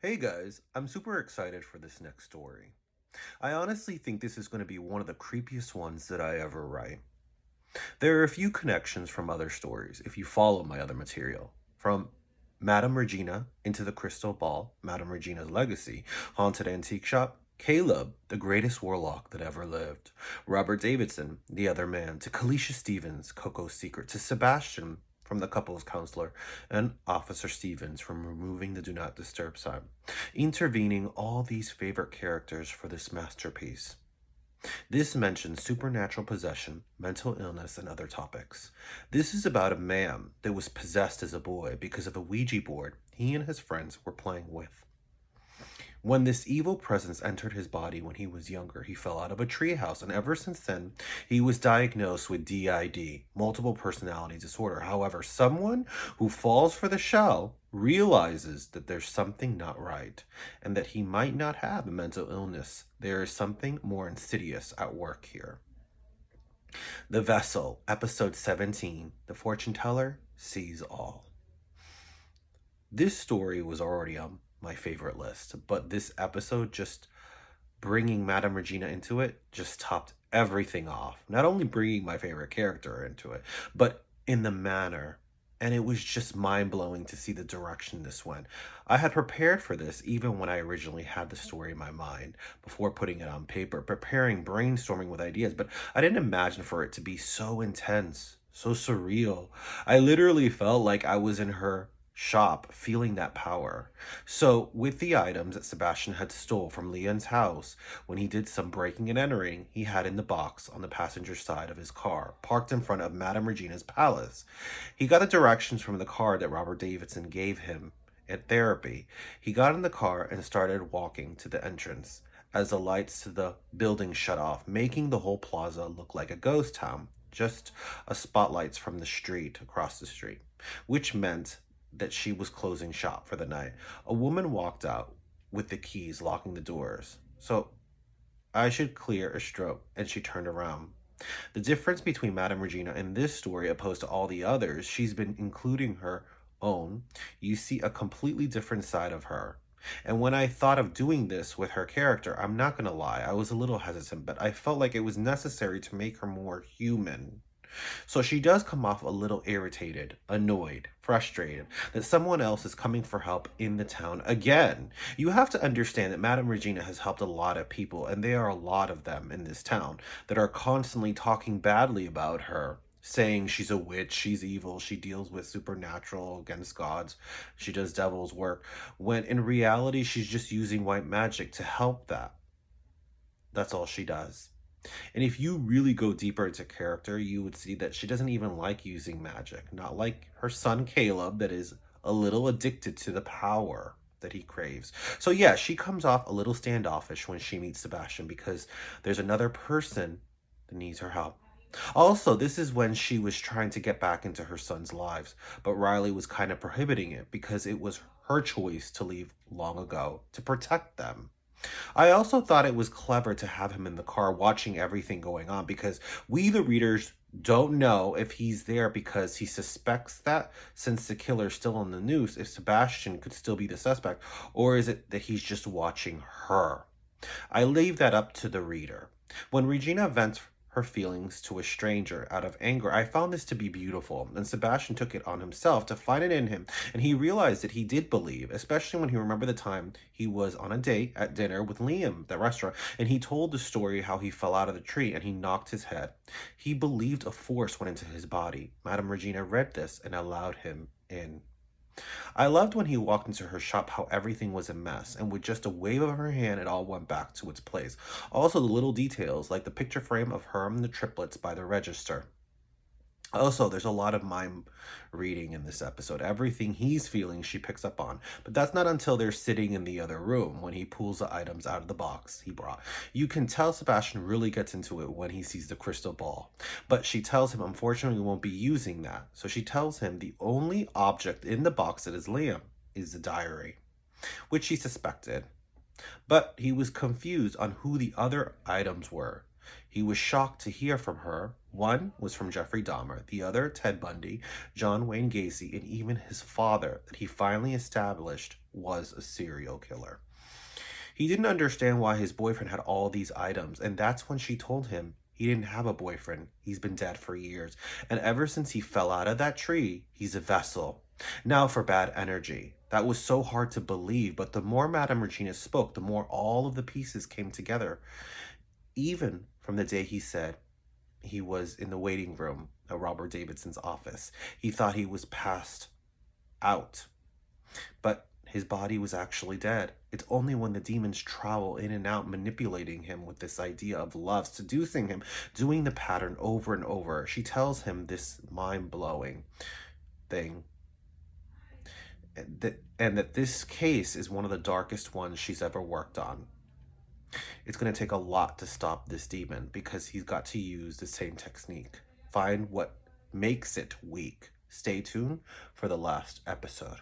Hey guys, I'm super excited for this next story. I honestly think this is going to be one of the creepiest ones that I ever write. There are a few connections from other stories if you follow my other material. From Madam Regina into the Crystal Ball, Madam Regina's Legacy, Haunted Antique Shop, Caleb, the greatest warlock that ever lived, Robert Davidson, the other man, to Kalisha Stephens, Coco's Secret, to Sebastian from the couple's counselor, and Officer Stevens from removing the Do Not Disturb sign, intervening all these favorite characters for this masterpiece. This mentions supernatural possession, mental illness, and other topics. This is about a man that was possessed as a boy because of a Ouija board he and his friends were playing with. When this evil presence entered his body when he was younger, he fell out of a treehouse, and ever since then, he was diagnosed with DID, multiple personality disorder. However, someone who falls for the shell realizes that there's something not right, and that he might not have a mental illness. There is something more insidious at work here. The Vessel, Episode 17, The Fortune Teller Sees All. This story was already on my favorite list, but this episode just bringing Madam Regina into it just topped everything off. Not only bringing my favorite character into it, but in the manner. And it was just mind blowing to see the direction this went. I had prepared for this even when I originally had the story in my mind before putting it on paper, preparing, brainstorming with ideas, but I didn't imagine for it to be so intense, so surreal. I literally felt like I was in her shop feeling that power. So, with the items that Sebastian had stole from Leon's house when he did some breaking and entering, he had in the box on the passenger side of his car, parked in front of Madame Regina's palace. He got the directions from the card that Robert Davidson gave him at therapy. He got in the car and started walking to the entrance as the lights to the building shut off, making the whole plaza look like a ghost town. Just a spotlights from the street across the street, which meant that she was closing shop for the night. A woman walked out with the keys, locking the doors. So I should clear a stroke, and she turned around. The difference between Madame Regina in this story opposed to all the others, she's been including her own. You see a completely different side of her. And when I thought of doing this with her character, I'm not going to lie, I was a little hesitant, but I felt like it was necessary to make her more human. So she does come off a little irritated, annoyed, frustrated that someone else is coming for help in the town again. You have to understand that Madame Regina has helped a lot of people, and there are a lot of them in this town that are constantly talking badly about her. Saying she's a witch, she's evil, she deals with supernatural against gods, she does devil's work, when in reality she's just using white magic to help that. That's all she does. And if you really go deeper into character, you would see that she doesn't even like using magic. Not like her son Caleb, that is a little addicted to the power that he craves. So yeah, she comes off a little standoffish when she meets Sebastian because there's another person that needs her help. Also, this is when she was trying to get back into her son's lives, but Riley was kind of prohibiting it because it was her choice to leave long ago to protect them. I also thought it was clever to have him in the car watching everything going on because we, the readers, don't know if he's there because he suspects that since the killer's still on the news, if Sebastian could still be the suspect, or is it that he's just watching her? I leave that up to the reader. When Regina vents her feelings to a stranger out of anger, I found this to be beautiful, and Sebastian took it on himself to find it in him, and he realized that he did believe, especially when he remembered the time he was on a date at dinner with Liam at the restaurant, and he told the story how he fell out of the tree and he knocked his head. He believed a force went into his body. Madame Regina read this and allowed him in. I loved when he walked into her shop how everything was a mess, and with just a wave of her hand, it all went back to its place. Also, the little details, like the picture frame of her and the triplets by the register. Also, there's a lot of mind reading in this episode. Everything he's feeling, she picks up on. But that's not until they're sitting in the other room when he pulls the items out of the box he brought. You can tell Sebastian really gets into it when he sees the crystal ball. But she tells him, unfortunately, won't be using that. So she tells him the only object in the box that is Liam is the diary, which he suspected. But he was confused on who the other items were. He was shocked to hear from her. One was from Jeffrey Dahmer, the other Ted Bundy, John Wayne Gacy, and even his father that he finally established was a serial killer. He didn't understand why his boyfriend had all these items, and that's when she told him he didn't have a boyfriend. He's been dead for years, and ever since he fell out of that tree, he's a vessel. Now for bad energy. That was so hard to believe, but the more Madam Regina spoke, the more all of the pieces came together. Even from the day he said he was in the waiting room at Robert Davidson's office. He thought he was passed out, but his body was actually dead. It's only when the demons travel in and out, manipulating him with this idea of love, seducing him, doing the pattern over and over. She tells him this mind-blowing thing, and that this case is one of the darkest ones she's ever worked on. It's going to take a lot to stop this demon because he's got to use the same technique. Find what makes it weak. Stay tuned for the last episode.